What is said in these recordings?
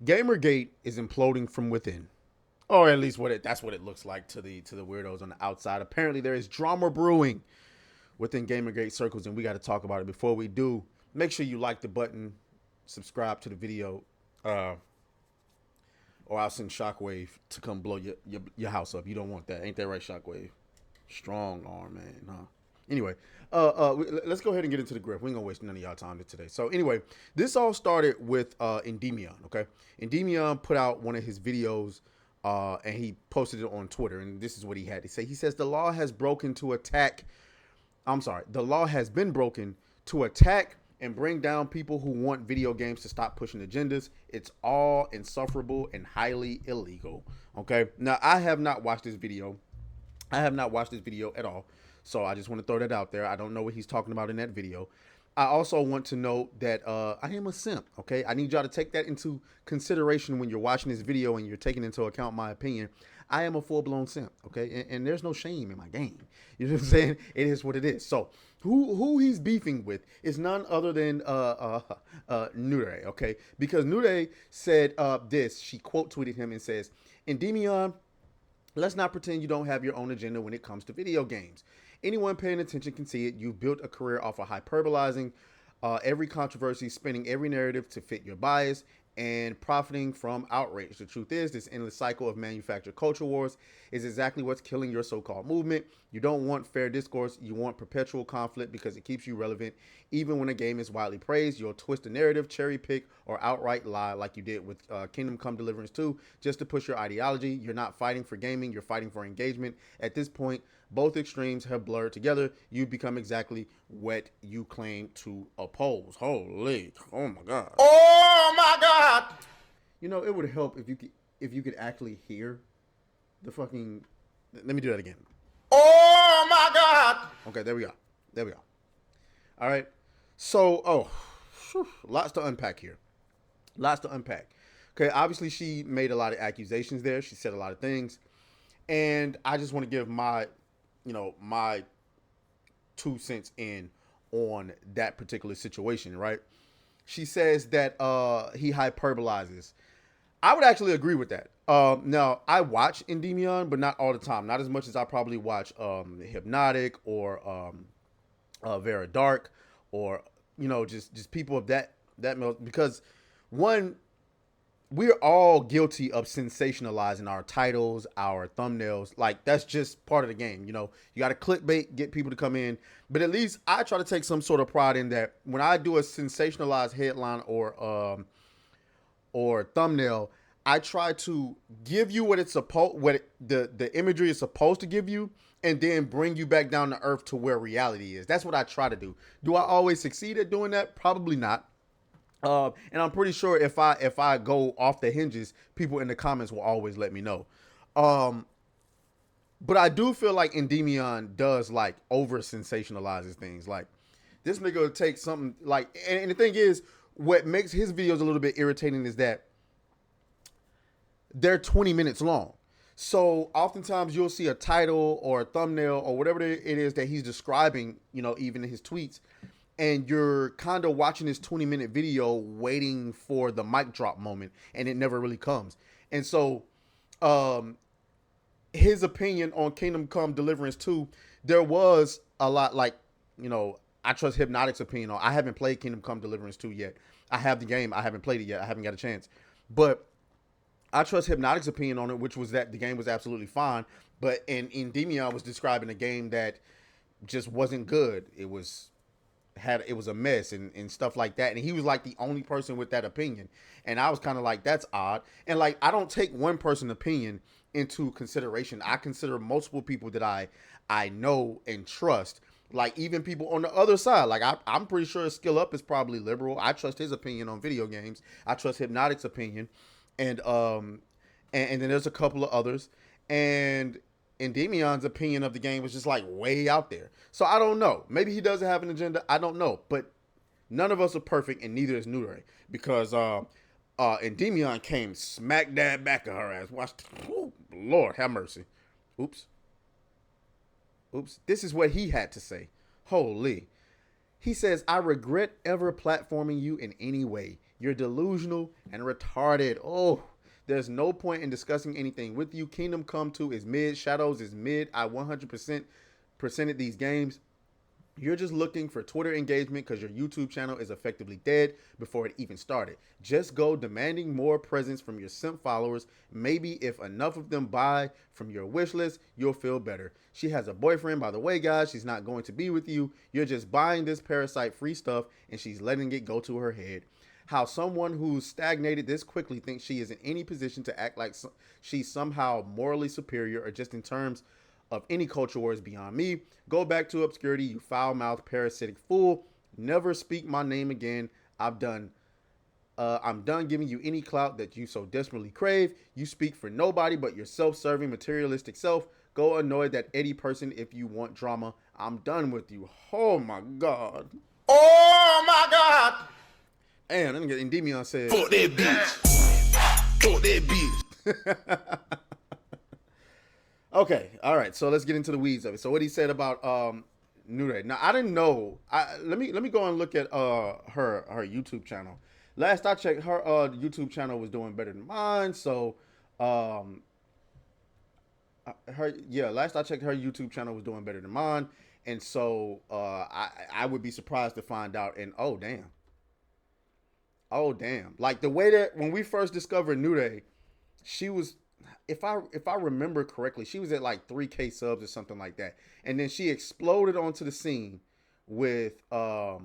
Gamergate is imploding from within, or at least that's what it looks like to the weirdos on the outside. Apparently, there is drama brewing within Gamergate circles, and we got to talk about it. Before we do, make sure you like the button, subscribe to the video, or I'll send Shockwave to come blow your house up. You don't want that, ain't that right, Shockwave? Strong arm, man. Huh? Anyway, let's go ahead and get into the grift. We ain't gonna waste none of y'all time today. So anyway, this all started with Endymion. Okay, Endymion put out one of his videos, and he posted it on Twitter. And this is what he had to say. He says the law has broken to attack. I'm sorry, the law has been broken to attack and bring down people who want video games to stop pushing agendas. It's all insufferable and highly illegal. Okay, now I have not watched this video. I have not watched this video at all. So I just want to throw that out there. I don't know what he's talking about in that video. I also want to note that I am a simp, okay? I need y'all to take that into consideration when you're watching this video and you're taking into account my opinion. I am a full-blown simp, okay? And there's no shame in my game. You know what I'm saying? It is what it is. So who he's beefing with is none other than Nude, okay? Because Nude said this. She quote tweeted him and says, Endymion, let's not pretend you don't have your own agenda when it comes to video games. Anyone paying attention can see it. You've built a career off of hyperbolizing every controversy, spinning every narrative to fit your bias, and profiting from outrage. The truth is, this endless cycle of manufactured culture wars is exactly what's killing your so-called movement. You don't want fair discourse. You want perpetual conflict because it keeps you relevant. Even when a game is widely praised, you'll twist the narrative, cherry pick, or outright lie like you did with Kingdom Come Deliverance 2 just to push your ideology. You're not fighting for gaming. You're fighting for engagement. At this point, both extremes have blurred together. You become exactly what you claim to oppose. Holy, oh my God. Oh my God. You know, it would help if you could actually hear the fucking. Let me do that again. Oh my God. Okay, there we go. There we go. All right. So, lots to unpack here. Lots to unpack. Okay, obviously she made a lot of accusations there. She said a lot of things. And I just want to give my 2 cents in on that particular situation, right? She says that he hyperbolizes. I would actually agree with that. Now, I watch Endymion, but not all the time. Not as much as I probably watch Hypnotic or Vera Dark, or just people of that because one, we're all guilty of sensationalizing our titles, our thumbnails. Like, that's just part of the game. You got to clickbait, get people to come in. But at least I try to take some sort of pride in that. When I do a sensationalized headline or thumbnail, I try to give you what the imagery is supposed to give you, and then bring you back down to earth to where reality is. That's what I try to do. Do I always succeed at doing that? Probably not. And I'm pretty sure if I go off the hinges, people in the comments will always let me know. But I do feel like Endymion does like over sensationalizes things. Like, this nigga will take something like, and the thing is, what makes his videos a little bit irritating is that they're 20 minutes long. So oftentimes you'll see a title or a thumbnail or whatever it is that he's describing, even in his tweets, and you're kind of watching this 20-minute video waiting for the mic drop moment, and it never really comes. And so his opinion on Kingdom Come Deliverance 2, there was a lot, like, I trust Hypnotic's opinion on. I haven't played Kingdom Come Deliverance 2 yet. I have the game. I haven't played it yet. I haven't got a chance. But I trust Hypnotic's opinion on it, which was that the game was absolutely fine. But Endymion was describing a game that just wasn't good. It was a mess and stuff like that. And he was like the only person with that opinion. And I was kind of like, that's odd. And like, I don't take one person's opinion into consideration. I consider multiple people that I know and trust. Like, even people on the other side. Like, I'm pretty sure Skill Up is probably liberal. I trust his opinion on video games. I trust Hypnotic's opinion. And then there's a couple of others. And Endymion's opinion of the game was just like way out there. So I don't know. Maybe he doesn't have an agenda. I don't know. But none of us are perfect, and neither is Nude. Because Endymion came smack dab back at her ass. Watch. Oh, Lord have mercy. Oops. This is what he had to say. Holy. He says, I regret ever platforming you in any way. You're delusional and retarded. Oh, there's no point in discussing anything with you. Kingdom Come 2 is mid. Shadows is mid. I 100% presented these games. You're just looking for Twitter engagement because your YouTube channel is effectively dead before it even started. Just go demanding more presence from your simp followers. Maybe if enough of them buy from your wish list, you'll feel better. She has a boyfriend, by the way, guys. She's not going to be with you. You're just buying this parasite free stuff and she's letting it go to her head. How someone who's stagnated this quickly thinks she is in any position to act like she's somehow morally superior or just in terms of any culture war is beyond me. Go back to obscurity, you foul-mouthed parasitic fool. Never speak my name again. I'm done giving you any clout that you so desperately crave. You speak for nobody but your self-serving materialistic self. Go annoy that Eddie person if you want drama. I'm done with you. Oh my God. Oh my God. And then Endymion said, Fuck that bitch. Fuck that bitch. Okay, all right. So let's get into the weeds of it. So what he said about Nude. Now I didn't know. Let me go and look at her YouTube channel. Last I checked, her YouTube channel was doing better than mine. So last I checked, her YouTube channel was doing better than mine. And so I would be surprised to find out. And oh damn, like the way that when we first discovered Nude, she was, if I remember correctly, she was at like 3K subs or something like that, and then she exploded onto the scene with the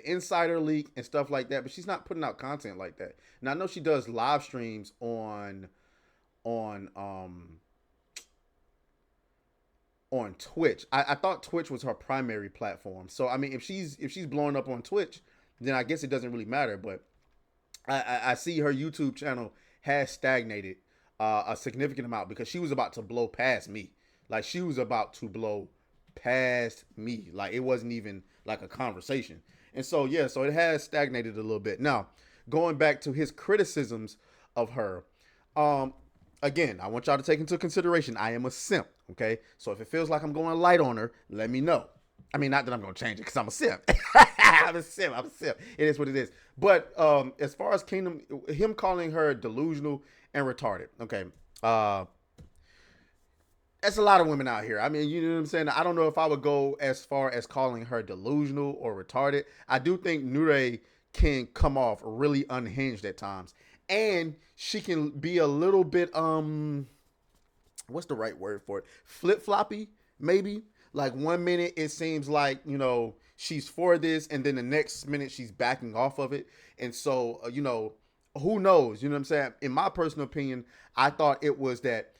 insider leak and stuff like that. But she's not putting out content like that. Now I know she does live streams on Twitch. I thought Twitch was her primary platform. So I mean, if she's blowing up on Twitch, then I guess it doesn't really matter. But I see her YouTube channel has stagnated a significant amount because she was about to blow past me. Like she was about to blow past me. Like it wasn't even like a conversation. And so yeah, so it has stagnated a little bit. Now, going back to his criticisms of her, again, I want y'all to take into consideration I am a simp. Okay, so if it feels like I'm going light on her, let me know. I mean, not that I'm going to change it because I'm a simp. I'm a simp. It is what it is. But as far as Kingdom, him calling her delusional and retarded. Okay. That's a lot of women out here. I mean, you know what I'm saying? I don't know if I would go as far as calling her delusional or retarded. I do think Nure can come off really unhinged at times. And she can be a little bit, what's the right word for it? Flip-floppy, maybe. Like 1 minute it seems like, you know, she's for this, and then the next minute she's backing off of it. And so, you know, who knows? You know what I'm saying? In my personal opinion, I thought it was that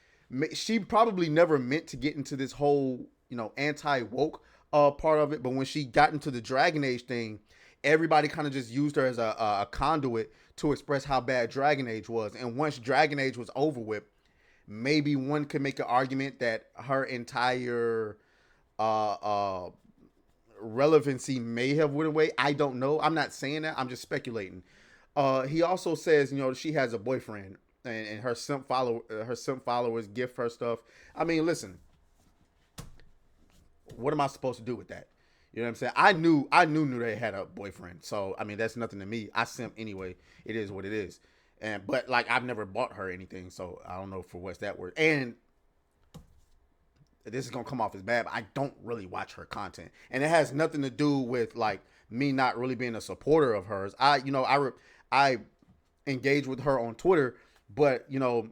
she probably never meant to get into this whole, you know, anti-woke part of it. But when she got into the Dragon Age thing, everybody kind of just used her as a conduit to express how bad Dragon Age was. And once Dragon Age was over with, maybe one could make an argument that her entire relevancy may have went away. I don't know. I'm not saying that. I'm just speculating. He also says, you know, she has a boyfriend, and her simp followers gift her stuff. I mean, listen, what am I supposed to do with that? You know what I'm saying? I knew they had a boyfriend. So I mean, that's nothing to me. I simp anyway. It is what it is. But like, I've never bought her anything, so I don't know for what's that word. And this is gonna come off as bad, but I don't really watch her content, and it has nothing to do with like me not really being a supporter of hers. I engage with her on Twitter, but you know,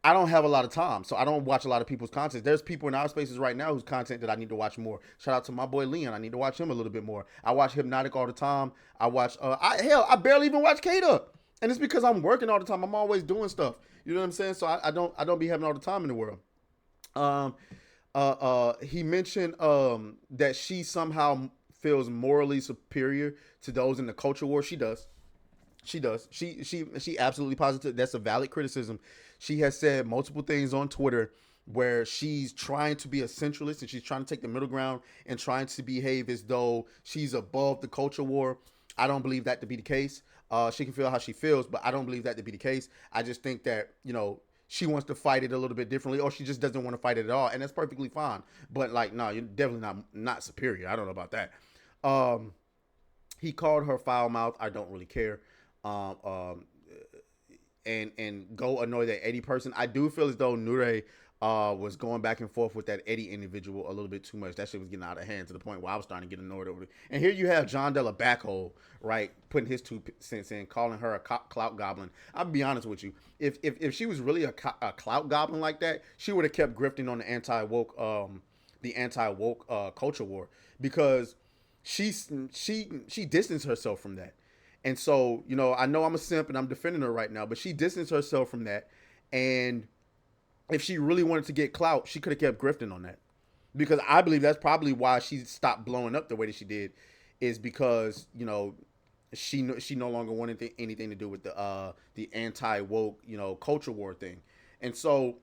I don't have a lot of time, so I don't watch a lot of people's content. There's people in our spaces right now whose content that I need to watch more. Shout out to my boy Leon. I need to watch him a little bit more. I watch Hypnotic all the time. I watch I barely even watch Kata. And it's because I'm working all the time. I'm always doing stuff. You know what I'm saying? So I don't be having all the time in the world. He mentioned that she somehow feels morally superior to those in the culture war. She does. She absolutely positive. That's a valid criticism. She has said multiple things on Twitter where she's trying to be a centralist and she's trying to take the middle ground and trying to behave as though she's above the culture war. I don't believe that to be the case. She can feel how she feels, but I don't believe that to be the case. I just think that, you know, she wants to fight it a little bit differently, or she just doesn't want to fight it at all, and that's perfectly fine. But like, no, you're definitely not superior. I don't know about that. He called her foul mouth. I don't really care. Um, um, and go annoy that Eddie person. I do feel as though Nure was going back and forth with that Eddie individual a little bit too much. That shit was getting out of hand to the point where I was starting to get annoyed over it. And here you have John Della Backhole, right, putting his 2 cents in, calling her a Clout Goblin. I'll be honest with you. If she was really a Clout Goblin like that, she would have kept grifting on the anti woke culture war, because she distanced herself from that. And so, I know I'm a simp and I'm defending her right now, but she distanced herself from that. And if she really wanted to get clout, she could have kept grifting on that. Because I believe that's probably why she stopped blowing up the way that she did, is because, she no longer wanted anything to do with the anti woke, culture war thing. And so,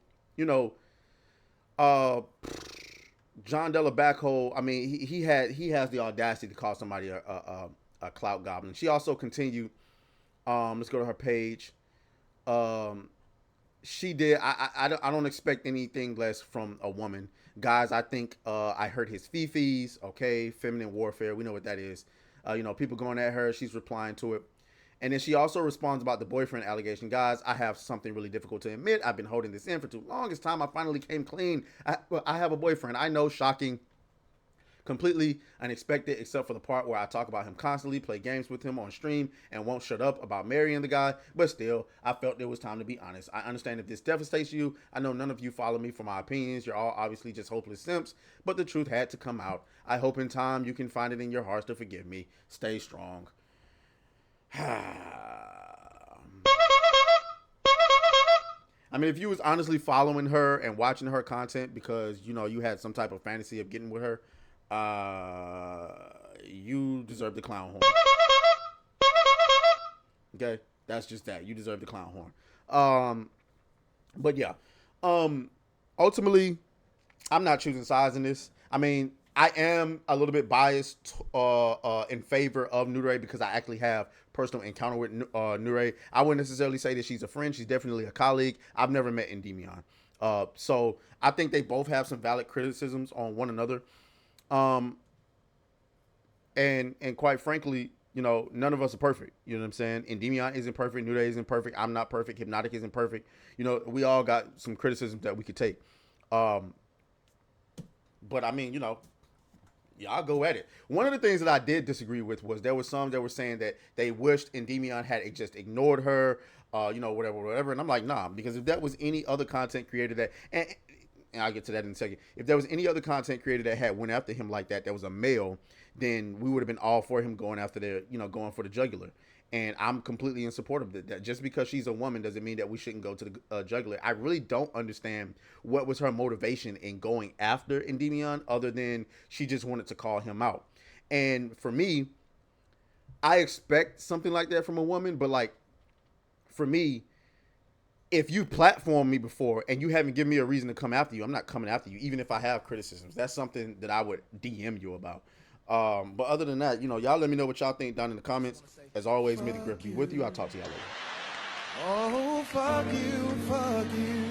uh John Della Backhole, I mean, he has the audacity to call somebody a Clout Goblin. She also continued. Let's go to her page. She did. I don't expect anything less from a woman, guys. I think I heard his fifis. Okay, feminine warfare. We know what that is. People going at her. She's replying to it. And then she also responds about the boyfriend allegation. Guys, I have something really difficult to admit. I've been holding this in for too long. It's time I finally came clean. I have a boyfriend. I know, shocking, completely unexpected, except for the part where I talk about him constantly, play games with him on stream, and won't shut up about marrying the guy. But still, I felt it was time to be honest. I understand if this devastates you. I know none of you follow me for my opinions. You're all obviously just hopeless simps. But the truth had to come out. I hope in time you can find it in your hearts to forgive me. Stay strong. I mean, if you was honestly following her and watching her content because, you had some type of fantasy of getting with her, you deserve the clown horn. Okay? That's just that. You deserve the clown horn. But yeah. Ultimately, I'm not choosing sides in this. I mean, I am a little bit biased in favor of Nure because I actually have personal encounter with Nure. I wouldn't necessarily say that she's a friend. She's definitely a colleague. I've never met Endymion. So I think they both have some valid criticisms on one another. And quite frankly, none of us are perfect. You know what I'm saying? Endymion isn't perfect. Nure isn't perfect. I'm not perfect. Hypnotic isn't perfect. We all got some criticisms that we could take. But I mean, y'all go at it. One of the things that I did disagree with was there was some that were saying that they wished Endymion had just ignored her, whatever. And I'm like, nah, because if that was any other content creator that, and I'll get to that in a second. If there was any other content creator that had went after him like that was a male, then we would have been all for him going after going for the jugular. And I'm completely in support of that. Just because she's a woman doesn't mean that we shouldn't go to the jugular. I really don't understand what was her motivation in going after Endymion other than she just wanted to call him out. And for me, I expect something like that from a woman. But like, for me, if you platformed me before and you haven't given me a reason to come after you, I'm not coming after you, even if I have criticisms. That's something that I would DM you about. But other than that, y'all let me know what y'all think down in the comments. As always, may the grip be with you. I'll talk to y'all later. Oh, fuck you, fuck you.